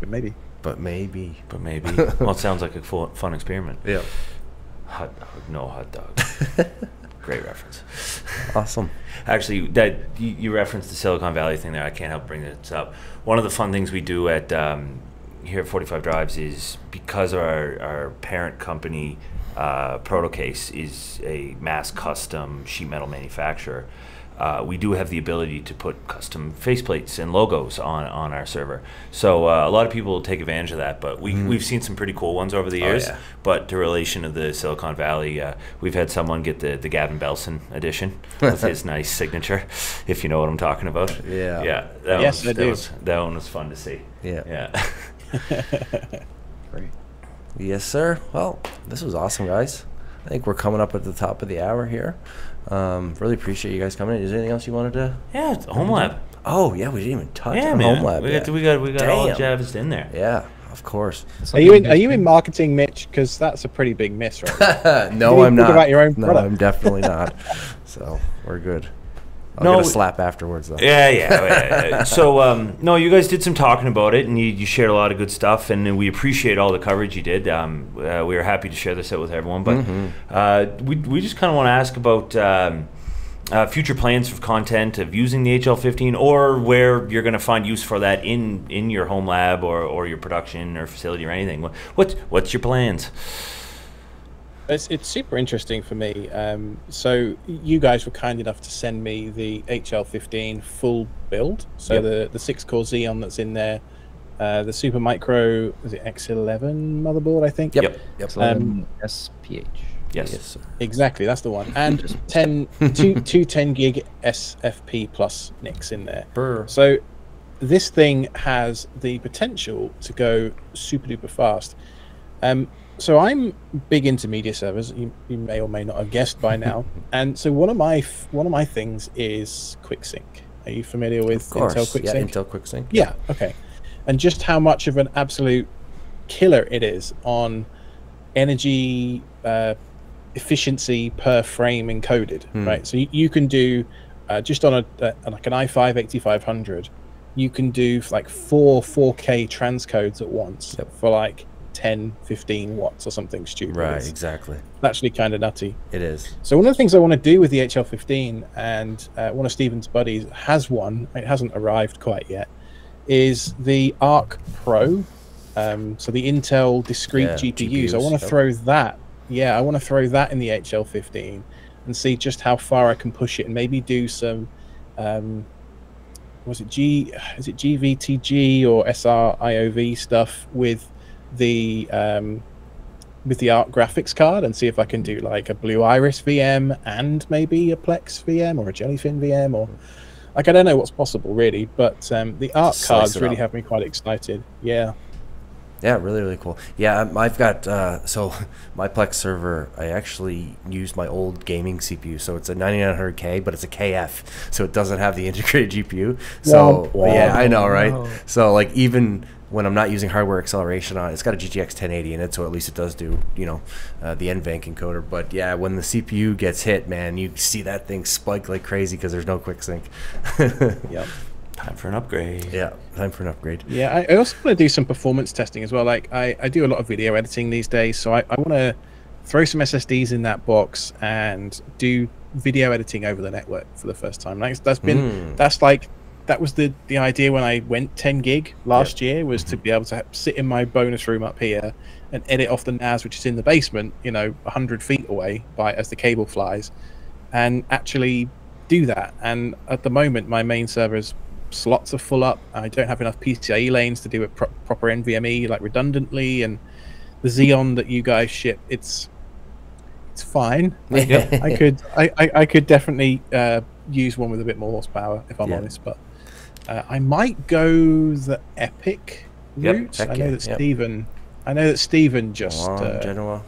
But maybe. But maybe. Well, it sounds like a fun experiment. Yeah. Hot dog, no hot dog. Great reference. Awesome. Actually, that you referenced the Silicon Valley thing there. I can't help bringing this up. One of the fun things we do at here at 45 Drives is because our parent company, Protocase, is a mass custom sheet metal manufacturer. We do have the ability to put custom faceplates and logos on our server. So a lot of people will take advantage of that, but we've seen some pretty cool ones over the years. yeah. But to relation of the Silicon Valley, we've had someone get the Gavin Belson edition with his nice signature, if you know what I'm talking about. Yeah. Yeah. Yes, I do. That one was fun to see. Yeah. Yeah. Great. Yes, sir. Well, this was awesome, guys. I think we're coming up at the top of the hour here. Really appreciate you guys coming in. Is there anything else you wanted to? Yeah, it's Home Lab. Oh, yeah, we didn't even touch Yeah, on man. Home Lab We yet. got all Damn. Javis in there. Yeah, of course. Are you in marketing, Mitch? Because that's a pretty big miss, right? No, You I'm think not. about your own No, product. I'm definitely not. So we're good. I'll No, get a slap afterwards, though. Yeah. So, no, you guys did some talking about it, and you shared a lot of good stuff, and we appreciate all the coverage you did. We were happy to share this out with everyone, but we just kind of want to ask about, future plans of content of using the HL15, or where you're going to find use for that in your home lab or your production or facility or anything. What's your plans? It's super interesting for me. So you guys were kind enough to send me the HL15 full build. So the 6-core Xeon that's in there, the Super Micro, is it X11 motherboard, I think? Yep. SPH. Yes, sir. Exactly, that's the one. And two 10 gig SFP plus NICs in there. Brr. So this thing has the potential to go super duper fast. So I'm big into media servers. You may or may not have guessed by now. And so one of my things is QuickSync. Are you familiar with Intel QuickSync? Yeah, Intel QuickSync. Yeah, okay. And just how much of an absolute killer it is on energy efficiency per frame encoded, right? So you can do just on like an i5-8500, you can do like 4K transcodes at once for like 10-15 watts or something stupid. Right, exactly. It's actually kind of nutty. It is. So one of the things I want to do with the HL15, and one of Stephen's buddies has one, it hasn't arrived quite yet, is the Arc Pro. So the Intel discrete GPUs. I want to throw that. Yeah, I want to throw that in the HL15 and see just how far I can push it, and maybe do some is it GVTG or SRIOV stuff with the Arc graphics card, and see if I can do like a Blue Iris VM and maybe a Plex VM or a Jellyfin VM, or like I don't know what's possible really, but the Arc cards really have me quite excited. Yeah, really, really cool. Yeah, I've got so my Plex server, I actually used my old gaming CPU, so it's a 9900K, but it's a KF, so it doesn't have the integrated GPU. So yeah, I know, right? So like even when I'm not using hardware acceleration on it, it's got a GTX 1080 in it, so at least it does do, you know, the NVENC encoder. But yeah, when the CPU gets hit, man, you see that thing spike like crazy because there's no QuickSync. Yep. Time for an upgrade. Yeah, time for an upgrade. Yeah, I also want to do some performance testing as well. Like I do a lot of video editing these days, so I want to throw some SSDs in that box and do video editing over the network for the first time. Like that was the idea when I went 10 gig last year, was to be able to sit in my bonus room up here and edit off the NAS, which is in the basement, you know, 100 feet away as the cable flies, and actually do that. And at the moment, my main server's slots are full up. I don't have enough PCIe lanes to do it proper NVMe like redundantly, and the Xeon that you guys ship, it's fine. I could definitely use one with a bit more horsepower if I'm honest, but I might go the Epic route. I know that Stephen just Genoa.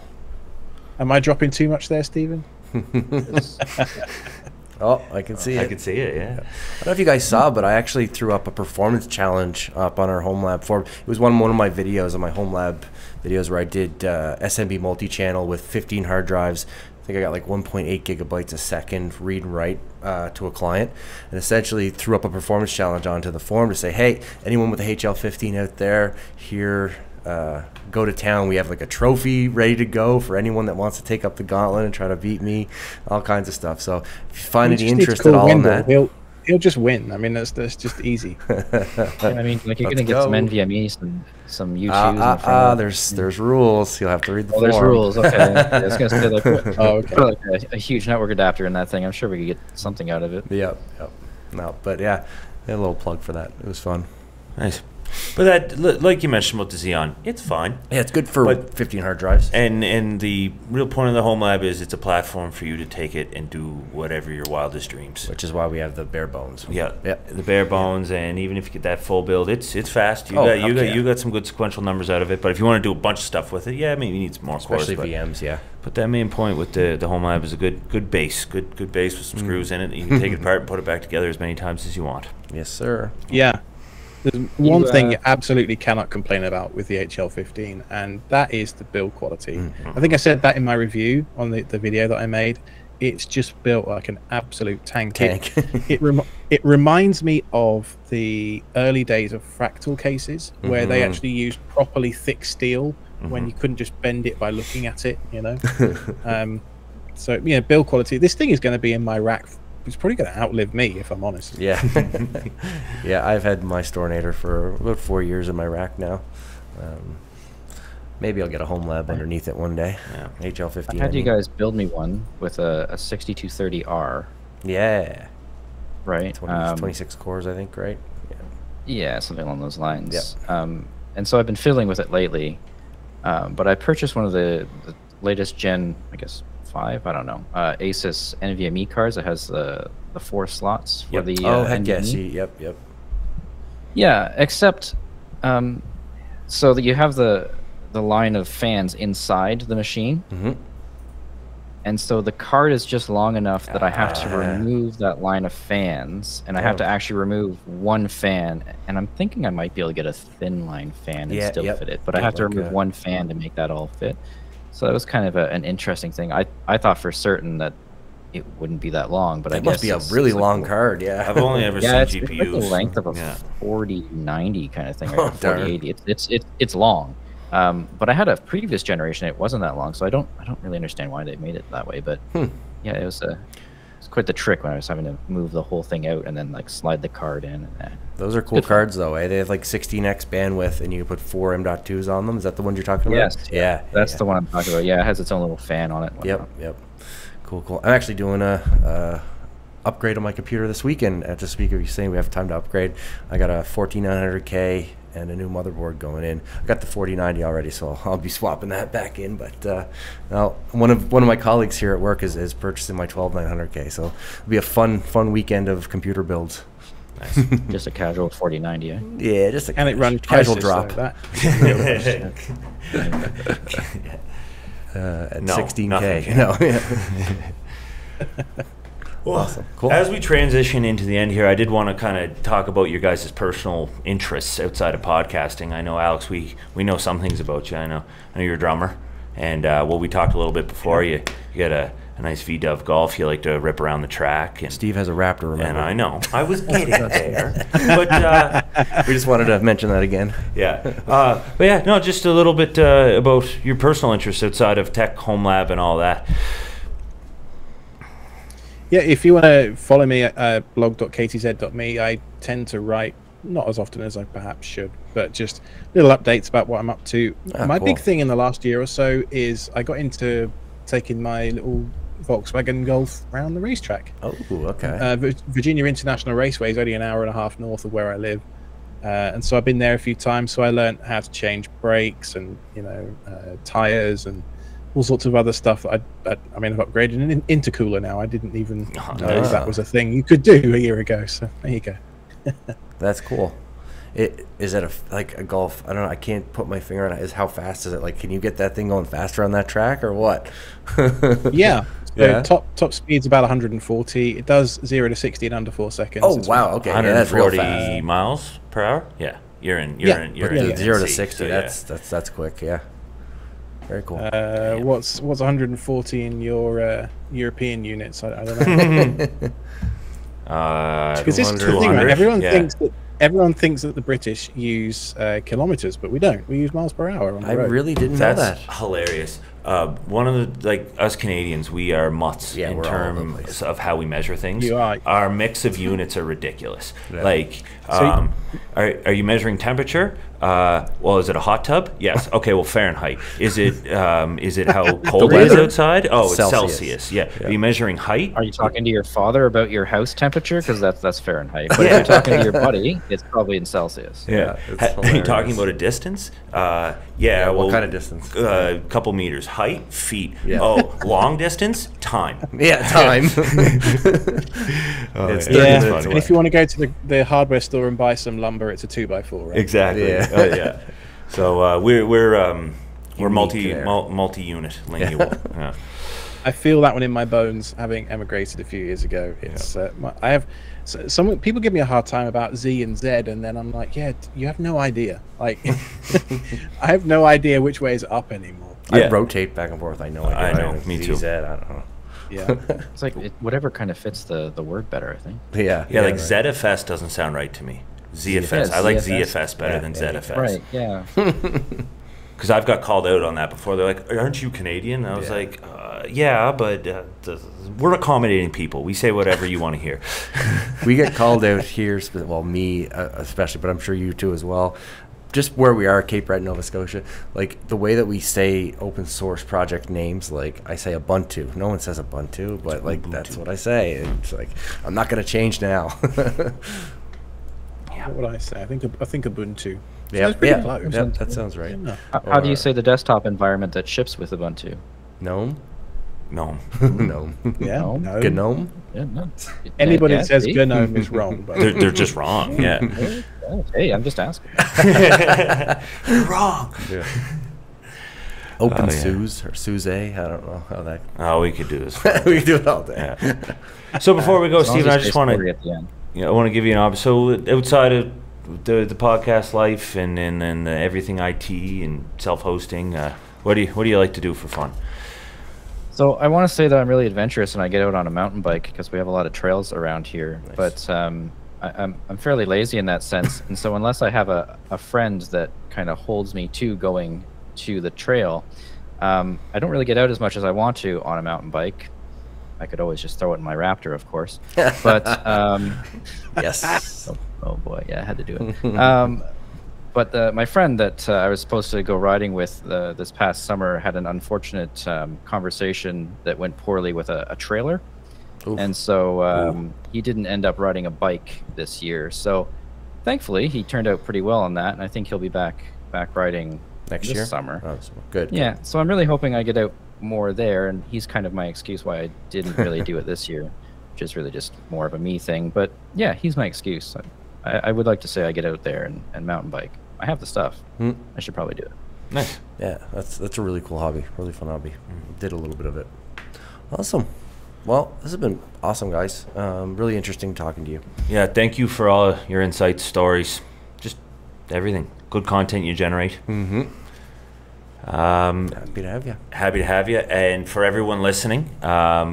Am I dropping too much there, Stephen? Oh, I can see it. I can see it, yeah. I don't know if you guys saw, but I actually threw up a performance challenge up on our home lab forum. It was one of my videos on my home lab videos where I did SMB multi-channel with 15 hard drives. I think I got like 1.8 gigabytes a second read and write to a client, and essentially threw up a performance challenge onto the forum to say, hey, anyone with a HL15 out there here, go to town. We have like a trophy ready to go for anyone that wants to take up the gauntlet and try to beat me, all kinds of stuff. So if you find any interest at all in that, he'll just win. I mean, that's just easy. I mean, like you're gonna get some NVMe, some YouTubes. There's rules. You'll have to read the forum. There's rules. Okay. I was gonna say like a huge network adapter in that thing. I'm sure we could get something out of it. Yep. No, but yeah, a little plug for that. It was fun. Nice. But that, like you mentioned about the Xeon, it's fine. Yeah, it's good for 15 hard drives. And the real point of the home lab is it's a platform for you to take it and do whatever your wildest dreams. Which is why we have the bare bones. Yeah, the bare bones, and even if you get that full build, it's fast. You got some good sequential numbers out of it. But if you want to do a bunch of stuff with it, yeah, maybe you need some more cores. Especially VMs, yeah. But that main point with the home lab is a good base, good base with some screws in it. You can take it apart and put it back together as many times as you want. Yes, sir. Yeah. There's one thing you absolutely cannot complain about with the HL15, and that is the build quality. I think I said that in my review on the video that I made. It's just built like an absolute tank. It reminds me of the early days of Fractal cases, where they actually used properly thick steel when you couldn't just bend it by looking at it, you know. So, yeah, build quality. This thing is going to be in my rack it's probably going to outlive me, if I'm honest. Yeah. Yeah, I've had my Stornator for about 4 years in my rack now. Maybe I'll get a home lab underneath it one day. Yeah. HL15. I had you guys build me one with a 6230R. Yeah. Right. 26 cores, I think, right? Yeah. Yeah, something along those lines. Yep. And so I've been fiddling with it lately. But I purchased one of the latest Gen, I guess, 5, I don't know, Asus NVMe cards that has the 4 slots for the heck NVMe. yes. Yep. Yeah, except so that you have the line of fans inside the machine. Mm-hmm. And so the card is just long enough that I have to remove that line of fans, and I have to actually remove one fan. And I'm thinking I might be able to get a thin line fan and still fit it, but I have to remove one fan to make that all fit. So that was kind of an interesting thing. I thought for certain that it wouldn't be that long, but I guess must be a really long card. Yeah, I've only ever seen it's GPUs. like the length of a 4090 kind of thing, or Oh, darn. 4080. It's long. But I had a previous generation; it wasn't that long, so I don't really understand why they made it that way. But yeah, it was quite the trick when I was having to move the whole thing out and then like slide the card in. Those are cool cards, though. Eh? They have like 16x bandwidth, and you put 4 M.2s on them. Is that the ones you're talking about? Yes, Yeah, that's the one I'm talking about. Yeah, it has its own little fan on it. and whatnot. Yep. Cool. I'm actually doing a upgrade on my computer this weekend. At the speaker, you're saying we have time to upgrade. I got a 14900K and a new motherboard going in. I got the 4090 already, so I'll be swapping that back in. But now one of my colleagues here at work is purchasing my 12900K, so it'll be a fun weekend of computer builds. Nice. Just a casual 4090. Eh? Yeah, just a And it runs casual prices, drop. so that. At No, 16K. nothing. No, yeah. Well, Awesome. Cool. As we transition into the end here, I did want to kind of talk about your guys' personal interests outside of podcasting. I know, Alex, we know some things about you. I know you're a drummer, and we talked a little bit before. You got a nice V-Dove Golf. You like to rip around the track. And Steve has a Raptor, remember? And I know. I was getting there. But we just wanted to mention that again. yeah. But yeah, no, just a little bit about your personal interests outside of tech, home lab, and all that. Yeah, if you want to follow me at blog.ktz.me, I tend to write, not as often as I perhaps should, but just little updates about what I'm up to. My big thing in the last year or so is I got into taking my little Volkswagen Golf around the racetrack. Oh, okay. Virginia International Raceway is only an hour and a half north of where I live. And so I've been there a few times, so I learned how to change brakes and, tires and all sorts of other stuff. I mean, I've upgraded an intercooler now. I didn't even know that was a thing you could do a year ago. So there you go. That's cool. Is it like a Golf? I don't know. I can't put my finger on it. How fast is it? Like, can you get that thing going faster on that track or what? Yeah. So top speed's about 140. It does 0 to 60 in under 4 seconds. Oh wow. Okay. 140 miles per hour. Yeah. You're in 0 to 60. So That's quick. Yeah. Very cool. What's 140 in your European units? I don't know. Because this is the thing, right? Everyone thinks that the British use kilometers, but we don't. We use miles per hour on the road. I really didn't know that. That's hilarious. One of the us Canadians, we are mutts in terms of how we measure things. You are. Our mix of units are ridiculous. Yeah. Are you measuring temperature? Well, is it a hot tub? Yes. Okay. Well, Fahrenheit. Is it how cold it is outside? Oh, it's Celsius. Yeah. Are you measuring height? Are you talking to your father about your house temperature? Because that's Fahrenheit. But if you're talking to your buddy, it's probably in Celsius. Yeah. Are you talking about a distance? Yeah. What kind of distance? A couple meters. Height, feet. Yeah. Oh, long distance, time. Yeah, time. And if you want to go to the hardware store and buy some lumber, it's a 2x4, right? Exactly. Yeah. So we're multi-unit lingual. Yeah. I feel that one in my bones, having emigrated a few years ago. It's I have some people give me a hard time about Z and Z, and then I'm like, yeah, you have no idea. Like, I have no idea which way is up anymore. I rotate back and forth. I know. I know. Me too. Z, I don't know. Yeah, it's like whatever kind of fits the word better, I think. Yeah. Like right. ZFS doesn't sound right to me. ZFS. I like ZFS better than ZFS. Right. Yeah. Because I've got called out on that before. They're like, "Aren't you Canadian?" And I was like, yeah, but we're accommodating people. We say whatever you want to hear. We get called out here, well, me especially, but I'm sure you too as well. Just where we are, Cape Breton, Nova Scotia, like the way that we say open source project names, like I say Ubuntu. No one says Ubuntu, but like Ubuntu. That's what I say. It's like I'm not going to change now. What would I say? I think Ubuntu. Yeah, close. Yep, that sounds right. Yeah. How do you say the desktop environment that ships with Ubuntu? GNOME? No. GNOME. Yeah. No. No. GNOME? Yeah, no. Anybody Yeah, that says see? GNOME is wrong. But They're just wrong. Yeah. Hey, I'm just asking. You're wrong. Yeah. OpenSUSE or SUSE? I don't know how that. Oh, we could do this. We can do it all day. Yeah. So before we go, As long as Stephen, I it's just want story to, at the end. I want to give you an option. So outside of the podcast life and everything IT and self-hosting, what do you like to do for fun? So I want to say that I'm really adventurous and I get out on a mountain bike because we have a lot of trails around here. Nice. But I'm fairly lazy in that sense, and so unless I have a friend that kind of holds me to going to the trail, I don't really get out as much as I want to on a mountain bike. I could always just throw it in my Raptor, of course. But Yes. oh boy, yeah, I had to do it. But my friend that I was supposed to go riding with this past summer had an unfortunate conversation that went poorly with a trailer. Oof. And so he didn't end up riding a bike this year. So thankfully, he turned out pretty well on that, and I think he'll be back riding Next this year? summer. Oh, so good. Yeah, so I'm really hoping I get out more there, and he's kind of my excuse why I didn't really do it this year, which is really just more of a me thing. But yeah, he's my excuse. I would like to say I get out there and mountain bike. I have the stuff. I should probably do it. Nice. Yeah, that's a really cool hobby, really fun hobby. Did a little bit of it. Awesome. Well, this has been awesome, guys. Really interesting talking to you. Yeah, thank you for all your insights, stories, just everything. Good content you generate. Mm-hmm. Happy to have you. Happy to have you. And for everyone listening,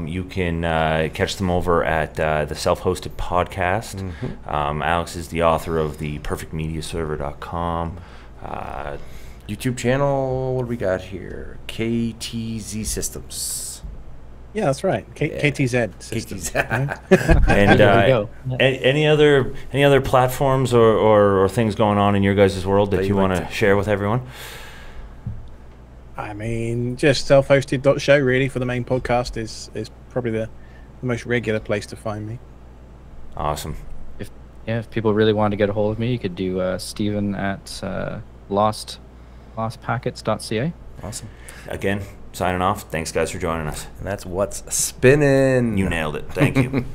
you can catch them over at the Self-Hosted Podcast. Mm-hmm. Alex is the author of the perfectmediaserver.com. YouTube channel, what do we got here? KTZ Systems. yeah, that's right. KTZ. System. KTZ. And There we go. any other platforms or things going on in your guys' world that you want to share with everyone? I mean, just self-hosted.show really for the main podcast is probably the most regular place to find me. Awesome. If people really want to get a hold of me, you could do Stephen at lostpackets.ca. Awesome. Again, signing off. Thanks, guys, for joining us. And that's What's Spinning. You nailed it. Thank you.